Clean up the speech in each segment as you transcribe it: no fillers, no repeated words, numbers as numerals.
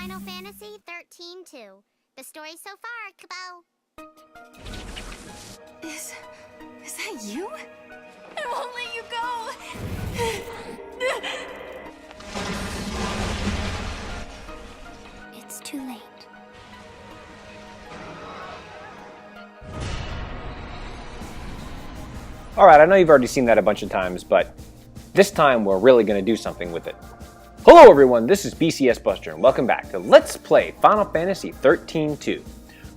Final Fantasy 13-2. The story so far, Kubo. Is that you? I won't let you go! It's too late. Alright, I know you've already seen that a bunch of times, but this time we're really going to do something with it. Hello everyone, this is BCS Buster, and welcome back to Let's Play Final Fantasy 13-2.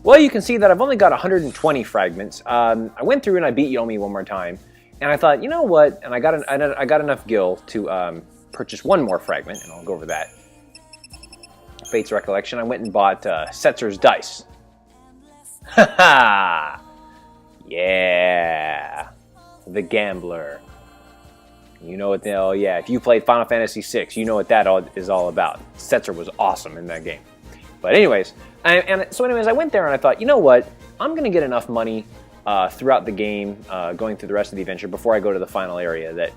Well, you can see that I've only got 120 fragments. I went through and I beat Yomi one more time, and I thought, you know what, and I got enough gil to purchase one more fragment, and I'll go over that. Fate's Recollection, I went and bought Setzer's Dice. Haha! Yeah! The Gambler. You know what? Oh yeah, if you played Final Fantasy VI, you know what that is all about. Setzer was awesome in that game. But anyways, so I went there and I thought, you know what? I'm gonna get enough money throughout the game, going through the rest of the adventure before I go to the final area, that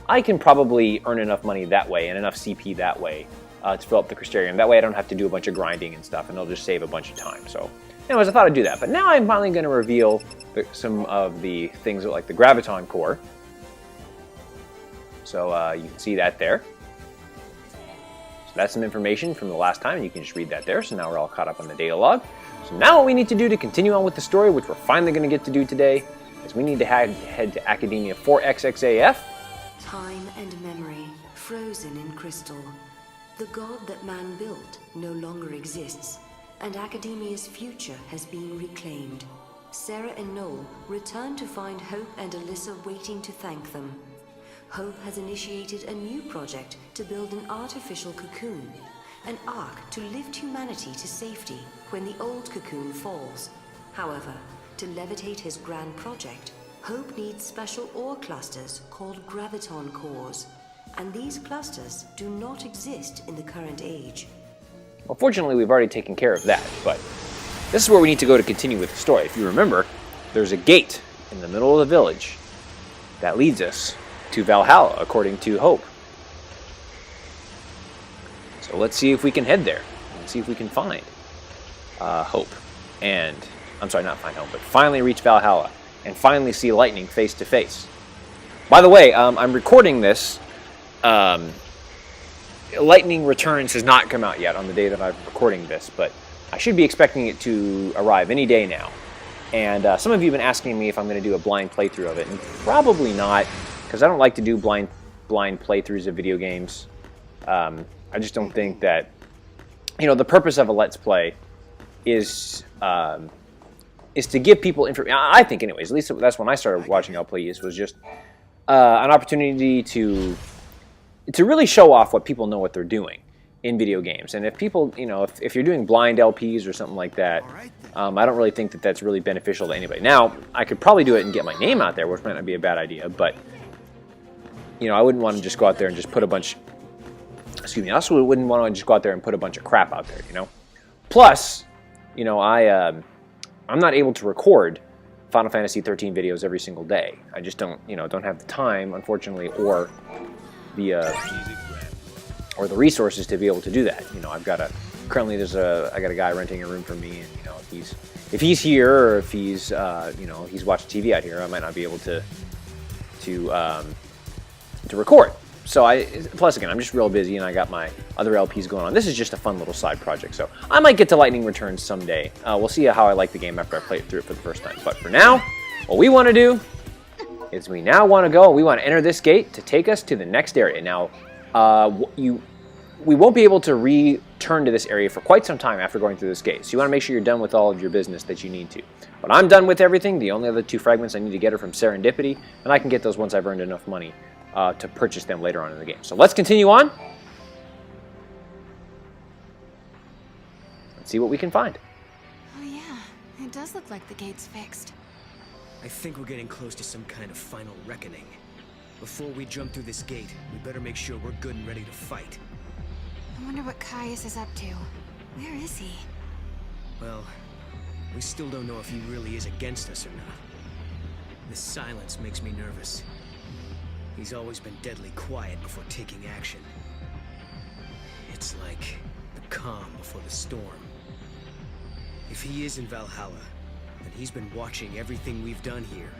I can probably earn enough money that way and enough CP that way to fill up the Crystarium. That way I don't have to do a bunch of grinding and stuff, and it'll just save a bunch of time. So, anyways, I thought I'd do that. But now I'm finally going to reveal some of the things like the Graviton Core. So you can see that there. So that's some information from the last time, and you can just read that there. So now we're all caught up on the data log. So now what we need to do to continue on with the story, which we're finally going to get to do today, is we need to head to Academia 4XXAF. Time and memory, frozen in crystal. The god that man built no longer exists, and Academia's future has been reclaimed. Sarah and Noel return to find Hope and Alyssa waiting to thank them. Hope has initiated a new project to build an artificial cocoon, an ark to lift humanity to safety when the old cocoon falls. However, to levitate his grand project, Hope needs special ore clusters called Graviton Cores, and these clusters do not exist in the current age. Well, fortunately, we've already taken care of that, but this is where we need to go to continue with the story. If you remember, there's a gate in the middle of the village that leads us to Valhalla, according to Hope. So let's see if we can head there and see if we can find Hope. And, I'm sorry, not find Hope, but finally reach Valhalla and finally see Lightning face to face. By the way, I'm recording this. Lightning Returns has not come out yet on the day that I'm recording this, but I should be expecting it to arrive any day now. And some of you have been asking me if I'm going to do a blind playthrough of it, and probably not, because I don't like to do blind playthroughs of video games. I just don't think that, you know, the purpose of a Let's Play is to give people information. I think, anyways. At least that's when I started watching LPs, was just an opportunity to really show off what people know what they're doing in video games. And if people, you know, if you're doing blind LPs or something like that, I don't really think that that's really beneficial to anybody. Now, I could probably do it and get my name out there, which might not be a bad idea, but, you know, I wouldn't want to just go out there and just put a bunch, I also wouldn't want to just go out there and put a bunch of crap out there, you know. Plus, you know, I'm not able to record Final Fantasy 13 videos every single day. I just don't have the time, unfortunately, or the resources to be able to do that. You know, currently I got a guy renting a room for me, and, you know, if he's here, or if he's you know, he's watching TV out here, I might not be able to record. So plus again, I'm just real busy, and I got my other LPs going on. This is just a fun little side project, so I might get to Lightning Returns someday. We'll see how I like the game after I play it through it for the first time. But for now, what we want to do is we want to enter this gate to take us to the next area. Now, we won't be able to return to this area for quite some time after going through this gate. So you want to make sure you're done with all of your business that you need to. But I'm done with everything. The only other 2 fragments I need to get are from Serendipity, and I can get those once I've earned enough money to purchase them later on in the game. So let's continue on. Let's see what we can find. Oh yeah, it does look like the gate's fixed. I think we're getting close to some kind of final reckoning. Before we jump through this gate, we better make sure we're good and ready to fight. I wonder what Caius is up to. Where is he? Well, we still don't know if he really is against us or not. This silence makes me nervous. He's always been deadly quiet before taking action. It's like the calm before the storm. If he is in Valhalla, then he's been watching everything we've done here.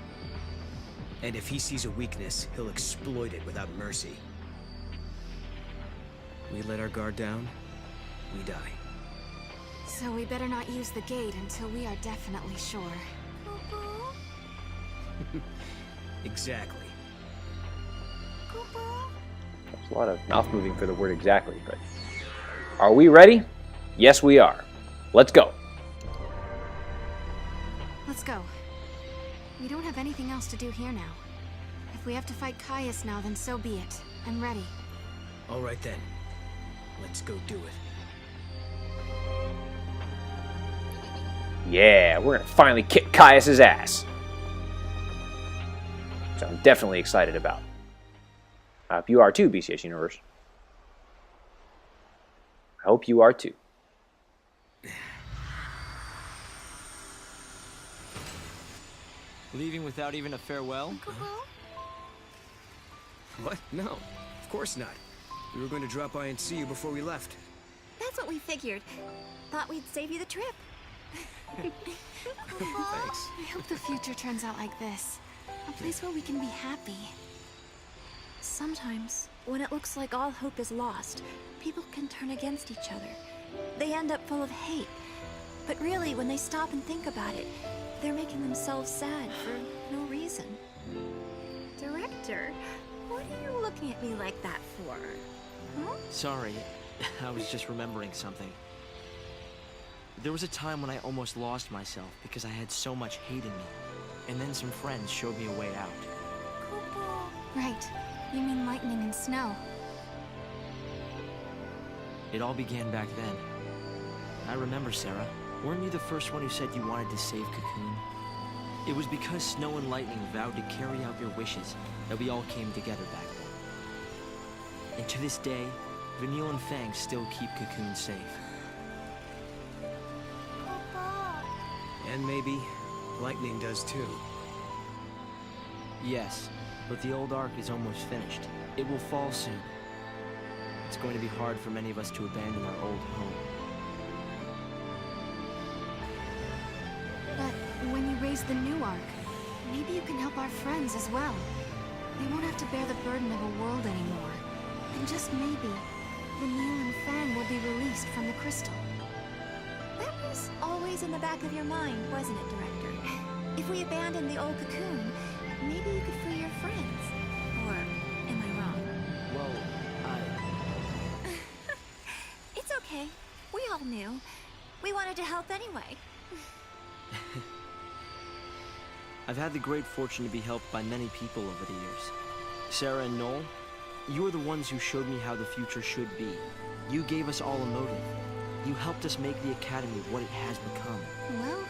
And if he sees a weakness, he'll exploit it without mercy. We let our guard down, we die. So we better not use the gate until we are definitely sure. Exactly. There's a lot of mouth moving for the word exactly, but... Are we ready? Yes, we are. Let's go. Let's go. We don't have anything else to do here now. If we have to fight Caius now, then so be it. I'm ready. All right then. Let's go do it. Yeah, we're gonna finally kick Caius's ass. Which I'm definitely excited about. I hope you are too, BCS Universe. I hope you are too. Leaving without even a farewell? What? No, of course not. We were going to drop by and see you before we left. That's what we figured. Thought we'd save you the trip. Thanks. I hope the future turns out like this. A place where we can be happy. Sometimes, when it looks like all hope is lost, people can turn against each other. They end up full of hate. But really, when they stop and think about it, they're making themselves sad for no reason. Director, what are you looking at me like that for? Huh? Sorry, I was just remembering something. There was a time when I almost lost myself because I had so much hate in me. And then some friends showed me a way out. Right. You mean lightning and snow. It all began back then. I remember, Sarah. Weren't you the first one who said you wanted to save Cocoon? It was because Snow and Lightning vowed to carry out your wishes that we all came together back then. And to this day, Vanille and Fang still keep Cocoon safe. And maybe Lightning does too. Yes, but the old arc is almost finished. It will fall soon. It's going to be hard for many of us to abandon our old home. But when you raise the new arc, maybe you can help our friends as well. They won't have to bear the burden of a world anymore. And just maybe, Vanille and Fang will be released from the crystal. That was always in the back of your mind, wasn't it, Director? If we abandon the old Cocoon, maybe you could free your friends. Or am I wrong? Well, It's okay. We all knew. We wanted to help anyway. I've had the great fortune to be helped by many people over the years. Sarah and Noel, you are the ones who showed me how the future should be. You gave us all a motive. You helped us make the Academy what it has become. Well,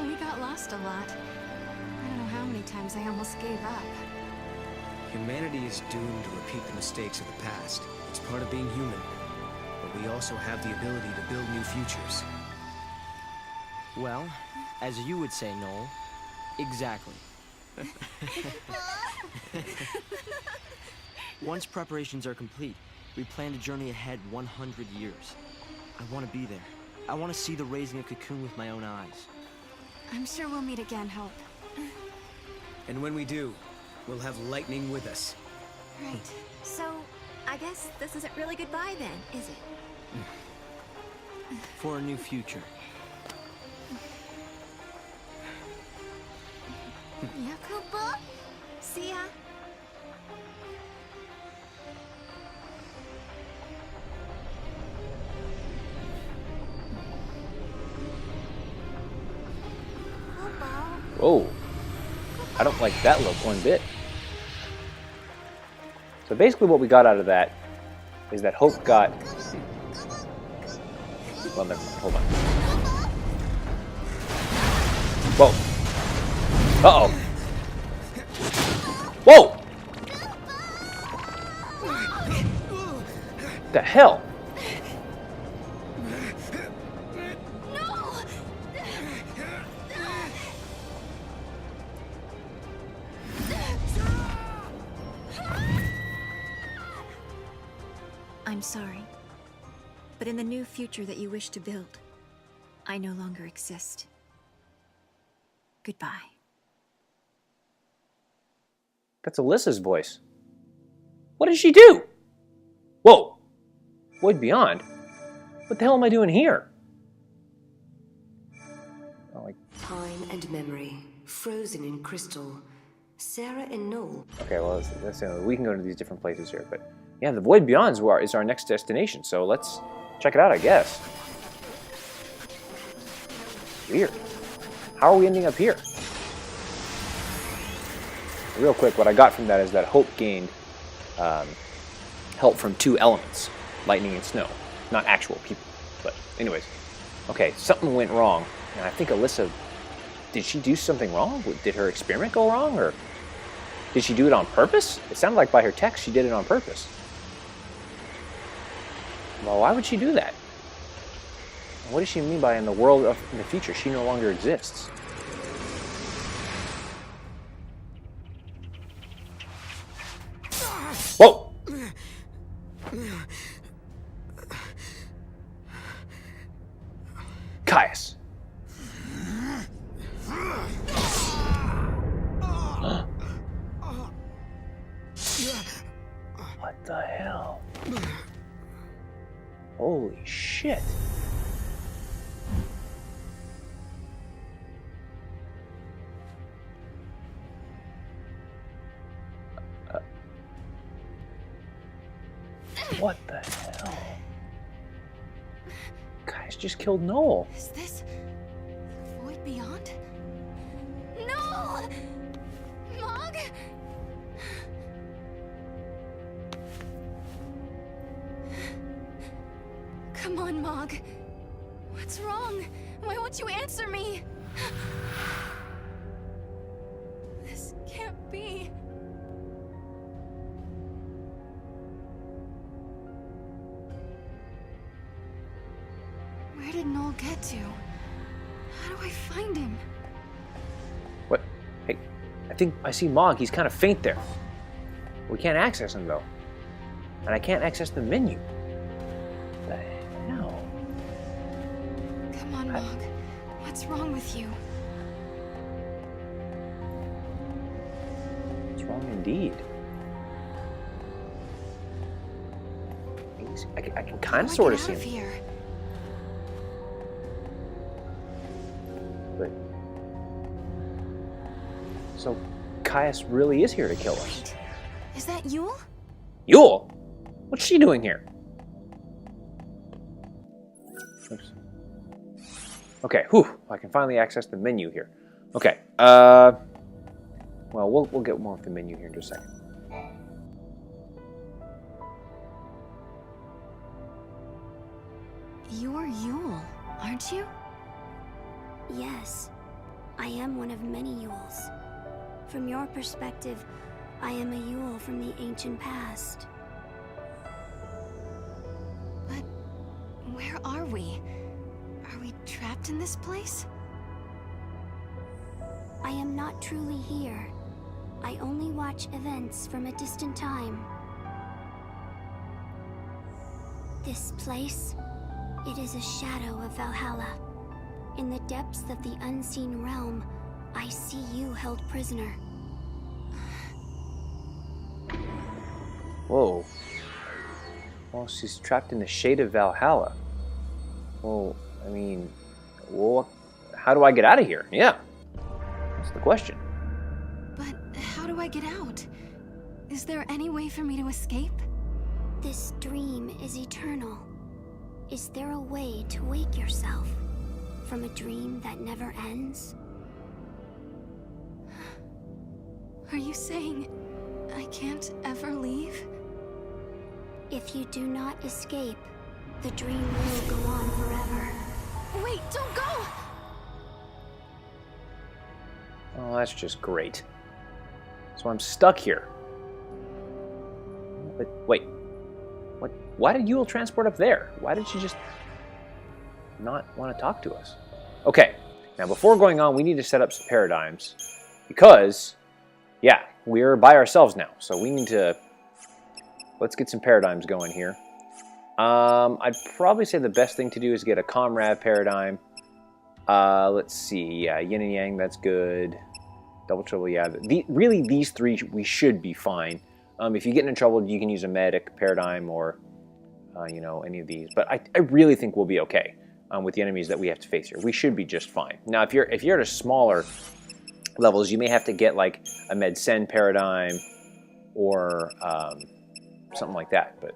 we got lost a lot. I don't know how many times I almost gave up. Humanity is doomed to repeat the mistakes of the past. It's part of being human. But we also have the ability to build new futures. Well, as you would say, Noel, exactly. Once preparations are complete, we plan to journey ahead 100 years. I want to be there. I want to see the raising of Cocoon with my own eyes. I'm sure we'll meet again, Hope. And when we do, we'll have Lightning with us. Right. So, I guess this isn't really goodbye then, is it? For a new future. Yakuba? See ya. Whoa. I don't like that look one bit. So basically what we got out of that is that Hope got... Well, never mind. Hold on. Whoa. Uh-oh. Whoa! The hell? I'm sorry. But in the new future that you wish to build, I no longer exist. Goodbye. That's Alyssa's voice. What did she do? Whoa! Void Beyond? What the hell am I doing here? Oh, Time and memory, frozen in crystal. Sarah and Noel. okay, well, we can go to these different places here, but yeah, the Void Beyond is our next destination, so let's check it out, I guess. Weird. How are we ending up here? Real quick, what I got from that is that Hope gained help from 2 elements, lightning and snow. Not actual people, but anyways. Okay, something went wrong, and I think Alyssa, did she do something wrong? Did her experiment go wrong, or did she do it on purpose? It sounded like by her text she did it on purpose. Well, why would she do that? What does she mean by in the world of the future she no longer exists? Whoa! Caius. What the hell? Holy shit. What the hell? Caius just killed Noel. Is this the Void Beyond? No! Mog? Come on, Mog. What's wrong? Why won't you answer me? This can't be. Where did Noel get to? How do I find him? What? Hey, I think I see Mog. He's kind of faint there. We can't access him, though. And I can't access the menu. What the hell? Come on, Mog. What's wrong with you? What's wrong indeed? I can kind of sort of see him. Here. But so Caius really is here to kill us. Wait, is that Yule? Yule? What's she doing here? Oops. Okay, whew, I can finally access the menu here. Okay, well, we'll get more of the menu here in just a second. You're Yule, aren't you? Yes, I am one of many Yules. From your perspective, I am a Yule from the ancient past. But where are we? Are we trapped in this place? I am not truly here. I only watch events from a distant time. This place, it is a shadow of Valhalla. In the depths of the unseen realm, I see you held prisoner. Whoa. Well, she's trapped in the shade of Valhalla. Well, I mean, well, how do I get out of here? Yeah. That's the question. But how do I get out? Is there any way for me to escape? This dream is eternal. Is there a way to wake yourself from a dream that never ends? Are you saying I can't ever leave? If you do not escape, the dream will go on forever. Wait, don't go! Oh, that's just great. So I'm stuck here. But wait. What? Why did Yule transport up there? Why did she just not want to talk to us? Okay. Now, before going on, we need to set up some paradigms. Because, yeah, we're by ourselves now. So we need to... Let's get some paradigms going here. I'd probably say the best thing to do is get a Comrade Paradigm. Let's see. Yeah, Yin and Yang, that's good. Double Trouble, yeah. Really, these three, we should be fine. If you get into trouble, you can use a Medic Paradigm or, you know, any of these. But I really think we'll be okay with the enemies that we have to face here. We should be just fine. Now, if you're at a smaller levels, you may have to get like a Med-Sen Paradigm or something like that. But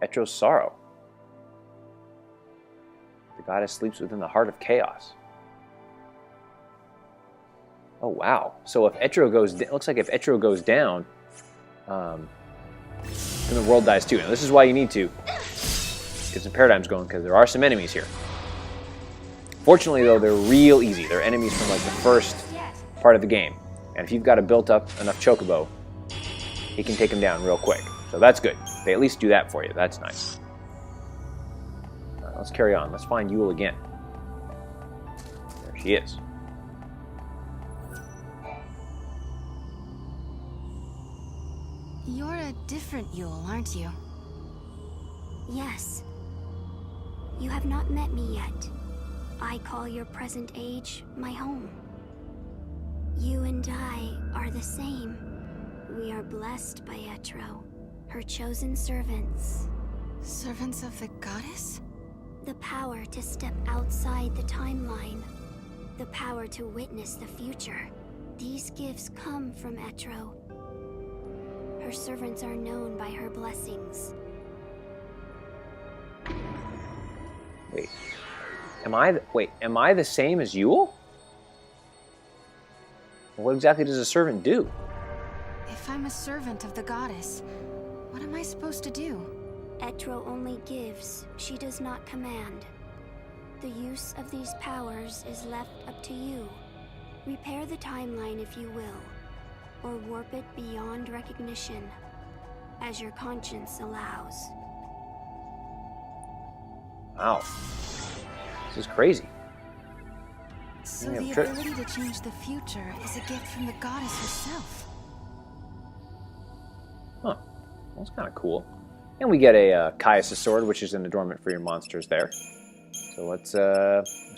Etro's Sorrow. The goddess sleeps within the heart of chaos. Oh, wow. So if Etro goes... It looks like if Etro goes down, then the world dies too. Now, this is why you need to get some paradigms going, because there are some enemies here. Fortunately, though, they're real easy. They're enemies from, like, the first part of the game. And if you've got a built-up enough Chocobo, he can take them down real quick. So that's good. They at least do that for you. That's nice. All right, let's carry on. Let's find Yule again. There she is. You're a different Yule, aren't you? Yes. You have not met me yet. I call your present age my home. You and I are the same. We are blessed by Etro, her chosen servants. Servants of the goddess? The power to step outside the timeline. The power to witness the future. These gifts come from Etro. Her servants are known by her blessings. Wait. Am I the same as Yule? What exactly does a servant do? If I'm a servant of the goddess, what am I supposed to do? Etro only gives, she does not command. The use of these powers is left up to you. Repair the timeline if you will, or warp it beyond recognition, as your conscience allows. Wow. This is crazy. So the ability to change the future is a gift from the goddess herself. Huh. That's kind of cool. And we get a Caius' sword, which is an adornment for your monsters there. So let's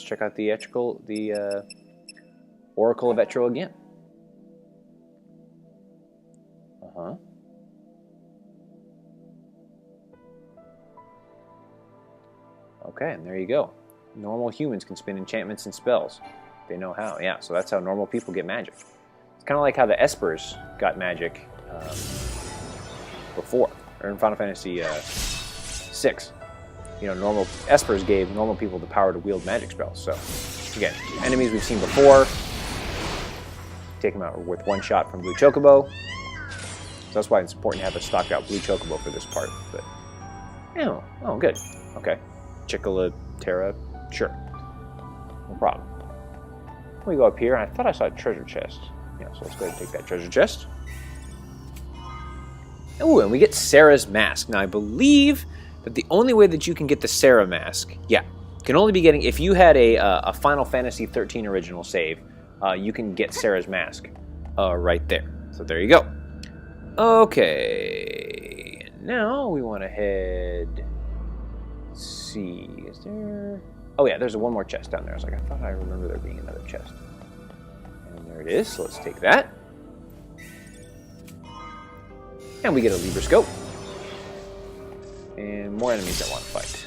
check out the Oracle of Etro again. Uh-huh. Okay, and there you go. Normal humans can spin enchantments and spells. They know how. Yeah, so that's how normal people get magic. It's kind of like how the Espers got magic before, or in Final Fantasy VI. You know, normal Espers gave normal people the power to wield magic spells. So, again, enemies we've seen before. Take them out with one shot from Blue Chocobo. So that's why it's important to have a stocked out Blue Chocobo for this part. But, oh, good. Okay. Chicula, Terra, sure. No problem. We go up here, and I thought I saw a treasure chest. Yeah, so let's go ahead and take that treasure chest. Ooh, and we get Sarah's mask. Now, I believe that the only way that you can get the Sarah mask, can only be getting, if you had a Final Fantasy 13 original save, you can get Sarah's mask right there. So there you go. Okay, and now we want to head. Let's see, is there? Oh yeah, there's one more chest down there. I was like, I thought I remember there being another chest. And there it is. So let's take that. And we get a Libra Scope. And more enemies that want to fight.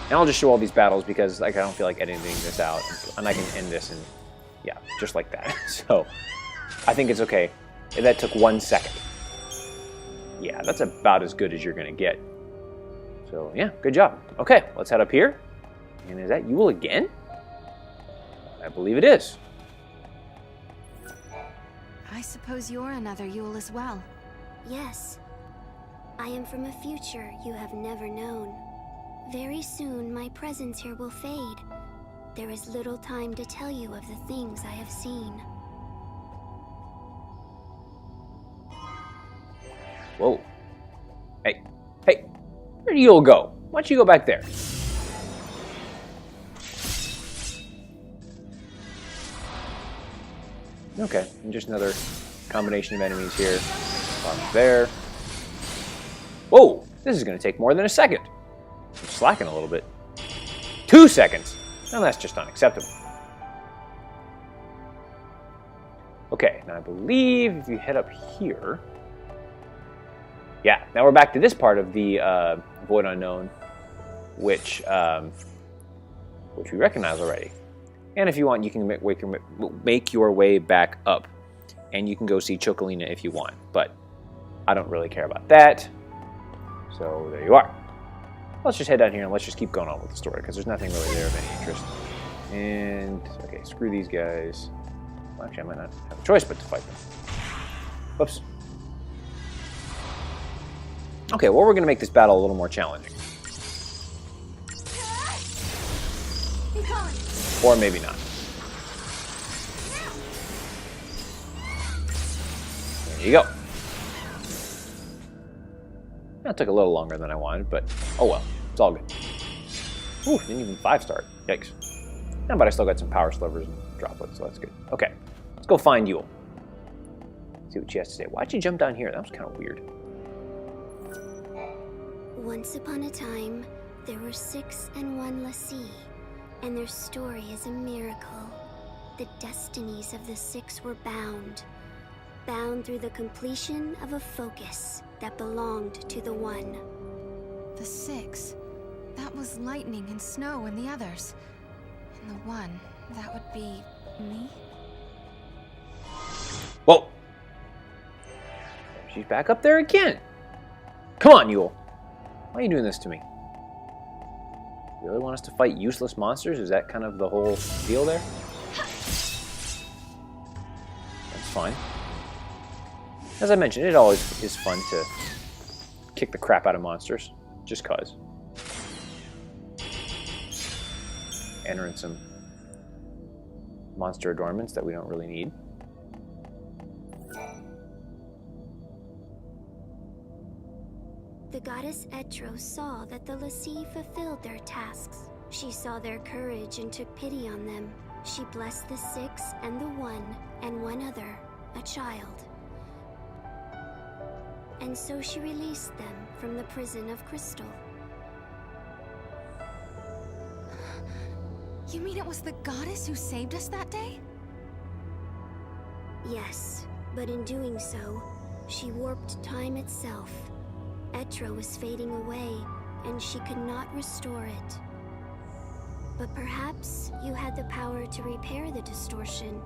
And I'll just show all these battles because like I don't feel like editing this out. And I can end this and just like that. So I think it's okay. That took 1 second. Yeah, that's about as good as you're going to get. So yeah, good job. Okay, let's head up here. And is that Yule again? I believe it is. I suppose you're another Yule as well. Yes. I am from a future you have never known. Very soon, my presence here will fade. There is little time to tell you of the things I have seen. Whoa. Hey. Where do Yule go? Why don't you go back there? Okay, and just another combination of enemies here. There. Whoa! This is going to take more than a second. I'm slacking a little bit. 2 seconds! Now that's just unacceptable. Okay, now I believe if you head up here... Yeah, now we're back to this part of the Void Unknown, which we recognize already. And if you want, you can make your way back up. And you can go see Chocolina if you want. But I don't really care about that. So there you are. Let's just head down here and let's just keep going on with the story, because there's nothing really there of any interest. And, okay, screw these guys. Well, actually, I might not have a choice but to fight them. Whoops. Okay, well, we're going to make this battle a little more challenging. Or maybe not. There you go. That took a little longer than I wanted, but oh well. It's all good. Ooh, didn't even 5-star. Yikes. Yeah, but I still got some power slivers and droplets, so that's good. Okay, let's go find Yule. See what she has to say. Why'd you jump down here? That was kind of weird. Once upon a time, there were 6 and 1 Lassie, and their story is a miracle. The destinies of the 6 were bound through the completion of a focus that belonged to the 1. The 6. That was Lightning and Snow and the others. And the 1, that would be me? Whoa! She's back up there again! Come on, Yule! Why are you doing this to me? You really want us to fight useless monsters? Is that kind of the whole deal there? That's fine. As I mentioned, it always is fun to kick the crap out of monsters, just cause. Entering some monster adornments that we don't really need. The goddess Etro saw that the Lassie fulfilled their tasks. She saw their courage and took pity on them. She blessed the 6 and the 1 and one other, a child. And so she released them from the prison of crystal. You mean it was the goddess who saved us that day? Yes, but in doing so, she warped time itself. Etro was fading away, and she could not restore it. But perhaps you had the power to repair the distortion,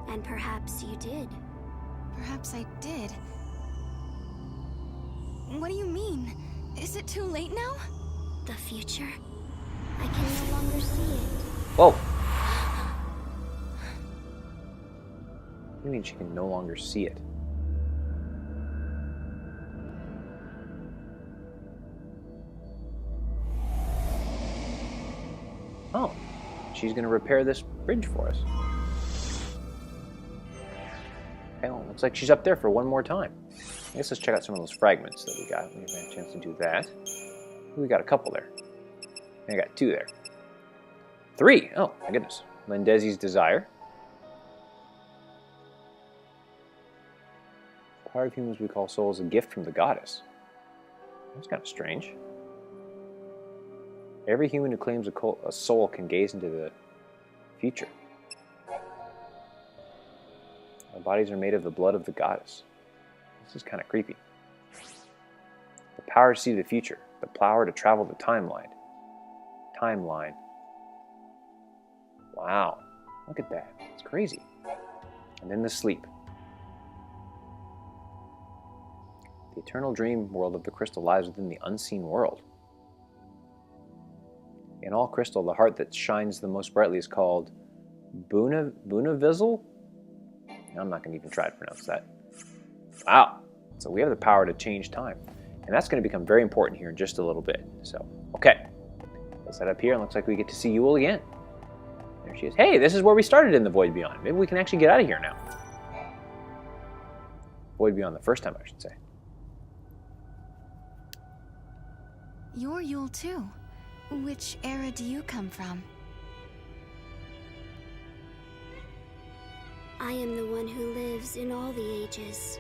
and perhaps you did. Perhaps I did. What do you mean? Is it too late now? The future? I can no longer see it. Whoa! What do you mean she can no longer see it? Oh, she's going to repair this bridge for us. Okay, well, looks like she's up there for one more time. I guess let's check out some of those fragments that we got. We haven't had a chance to do that. We got a couple there. I got 2 there. 3! Oh, my goodness. Lendezi's Desire. The power of humans we call souls, a gift from the goddess. That's kind of strange. Every human who claims a soul can gaze into the future. Our bodies are made of the blood of the goddess. This is kind of creepy. The power to see the future. The power to travel the timeline. Wow. Look at that. It's crazy. And then the sleep. The eternal dream world of the crystal lies within the unseen world. In all crystal, the heart that shines the most brightly is called Bunavizzle? I'm not going to even try to pronounce that. Wow. So we have the power to change time. And that's going to become very important here in just a little bit. So, okay. Let's head up here, and looks like we get to see Yule again. There she is. Hey, this is where we started in the Void Beyond. Maybe we can actually get out of here now. Void Beyond the first time, I should say. You're Yule too. Which era do you come from? I am the one who lives in all the ages.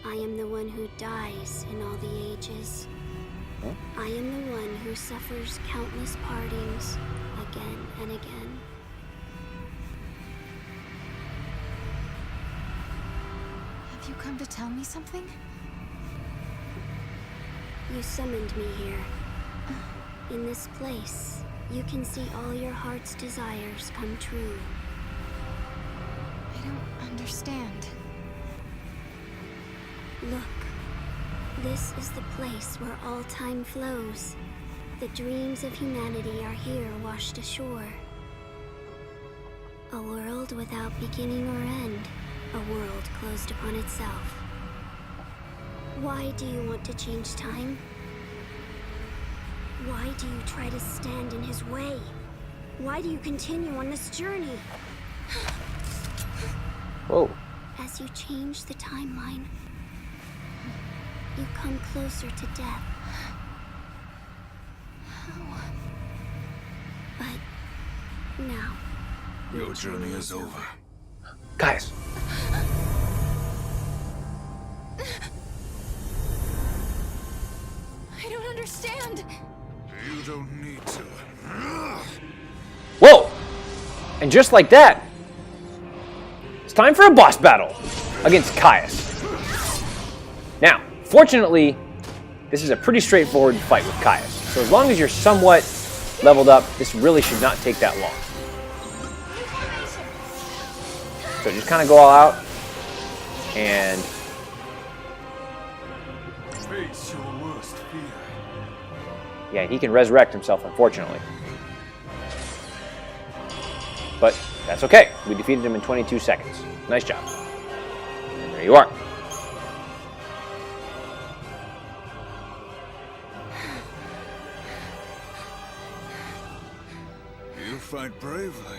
I am the one who dies in all the ages. I am the one who suffers countless partings again and again. Have you come to tell me something? You summoned me here. In this place, you can see all your heart's desires come true. I don't understand. Look, this is the place where all time flows. The dreams of humanity are here washed ashore. A world without beginning or end. A world closed upon itself. Why do you want to change time? Why do you try to stand in his way? Why do you continue on this journey? Whoa. As you change the timeline, you come closer to death. But now, Your journey is over. Caius. I don't understand. You don't need to. Whoa! And just like that, it's time for a boss battle against Caius. Now, fortunately, this is a pretty straightforward fight with Caius. So as long as you're somewhat leveled up, this really should not take that long. So just kind of go all out and Face your worst fear. yeah, he can resurrect himself, unfortunately. But that's okay. We defeated him in 22 seconds. Nice job. And there you are. You fight bravely.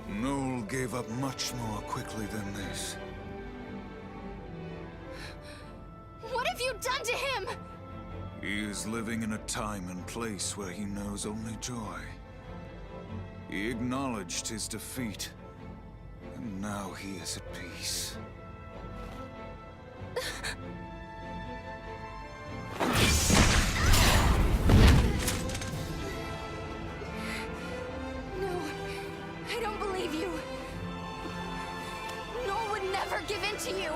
Noel gave up much more quickly than this. What have you done to him? He is living in a time and place where he knows only joy. He acknowledged his defeat, and now he is at peace. No, I don't believe you. Noel would never give in to you.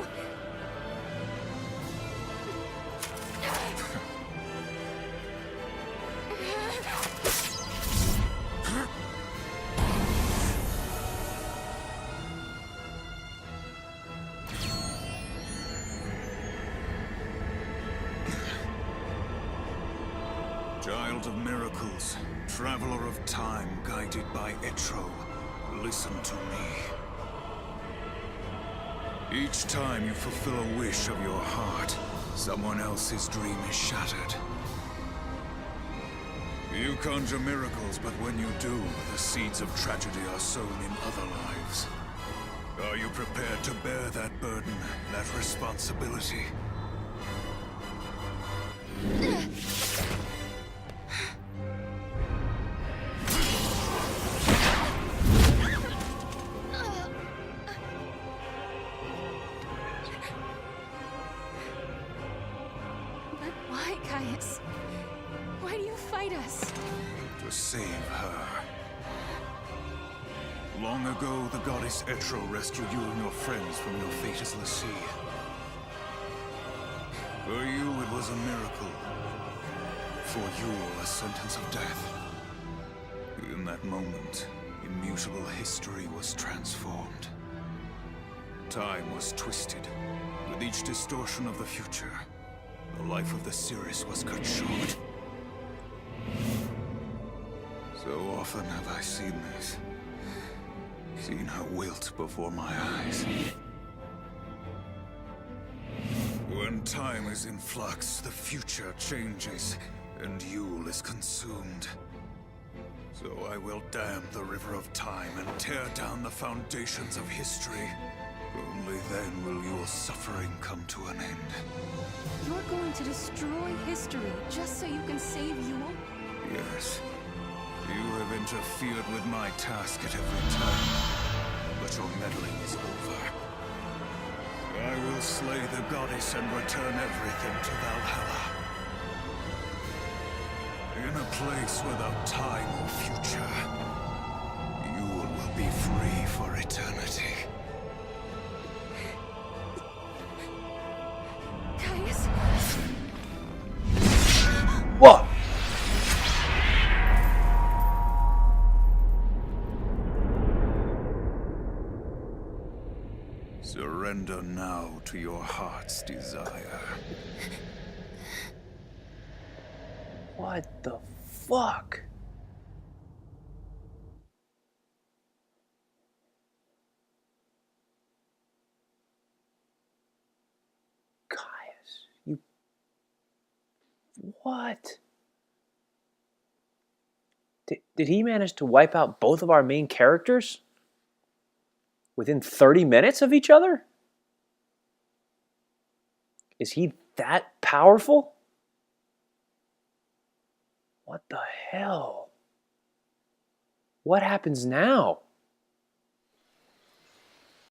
Child of miracles, traveler of time guided by Etro, listen to me. Each time you fulfill a wish of your heart, someone else's dream is shattered. You conjure miracles, but when you do, the seeds of tragedy are sown in other lives. Are you prepared to bear that burden, that responsibility? But why, Caius? Why do you fight us? To save her. Long ago, the goddess Etro rescued you and your friends from your faceless sea. For you, it was a miracle. For you, a sentence of death. In that moment, immutable history was transformed. Time was twisted. With each distortion of the future, the life of the Cirrus was cut short. So often have I seen this. Seen her wilt before my eyes. When time is in flux, the future changes, and Yule is consumed. So I will dam the river of time and tear down the foundations of history. Only then will Yule's suffering come to an end. You're going to destroy history just so you can save Yule? Yes. You have interfered with my task at every turn, but your meddling is over. I will slay the goddess and return everything to Valhalla. In a place without time or future, you will be free for eternity. Caius? What? Surrender now to your heart's desire. What the fuck? Caius, you... What? Did he manage to wipe out both of our main characters? Within 30 minutes of each other? Is he that powerful? What the hell? What happens now?